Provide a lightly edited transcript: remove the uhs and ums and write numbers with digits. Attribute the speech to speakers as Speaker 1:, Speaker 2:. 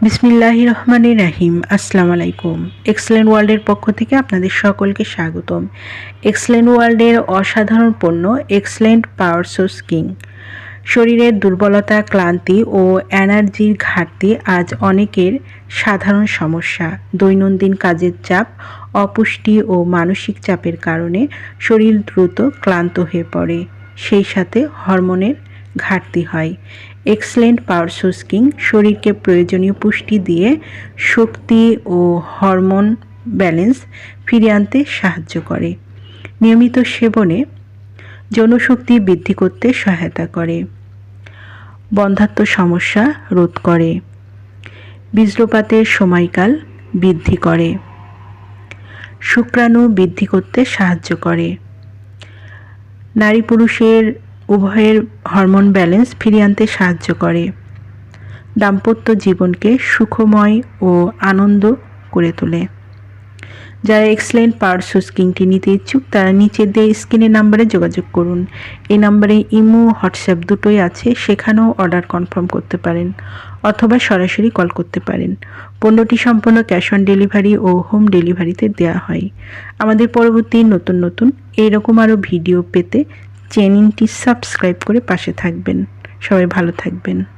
Speaker 1: বিসমিল্লাহির রহমানির রহিম। আসসালামু আলাইকুম। এক্সেলেন্ট ওয়ার্ল্ডের পক্ষ থেকে আপনাদের সকলকে স্বাগতম। এক্সেলেন্ট ওয়ার্ল্ডের অসাধারণ পণ্য এক্সেলেন্ট পাওয়ার সোর্স কিং। শরীরের দুর্বলতা, ক্লান্তি ও এনার্জির ঘাটতি আজ অনেকের সাধারণ সমস্যা। দৈনন্দিন কাজের চাপ, অপুষ্টি ও মানসিক চাপের কারণে শরীর দ্রুত ক্লান্ত হয়ে পড়ে, সেই সাথে হরমোনের ঘাটতি হয়। এক্সেলেন্ট পাওয়ার সোর্স কিং শরীরকে প্রয়োজনীয় পুষ্টি দিয়ে শক্তি ও হরমোন ব্যালেন্স ফিরিয়ে আনতে সাহায্য করে। নিয়মিত সেবনে যৌনশক্তি বৃদ্ধি করতে সহায়তা করে, বন্ধ্যাত্ব সমস্যা রোধ করে, বীর্যপাতের সময়কাল বৃদ্ধি করে, শুক্রাণু বৃদ্ধি করতে সাহায্য করে, নারী পুরুষের উভয়ের হরমোন ব্যালেন্স ফিরিয়ে আনতে সাহায্য করে, দাম্পত্য জীবনকে সুখময় ও আনন্দ করে তোলে। যারা এক্সেলেন্ট পাওয়ার সোর্স কিংটি নিতে ইচ্ছুক তারা নিচে দিয়ে স্ক্রিনের নাম্বারে যোগাযোগ করুন। এই নাম্বারে ইমো, হোয়াটসঅ্যাপ দুটোই আছে, সেখানেও অর্ডার কনফার্ম করতে পারেন অথবা সরাসরি কল করতে পারেন। পণ্যটি সম্পূর্ণ ক্যাশ অন ডেলিভারি ও হোম ডেলিভারিতে দেওয়া হয়। আমাদের পরবর্তী নতুন এইরকম আরও ভিডিও পেতে চ্যানেলটি সাবস্ক্রাইব করে পাশে থাকবেন। সবাই ভালো থাকবেন।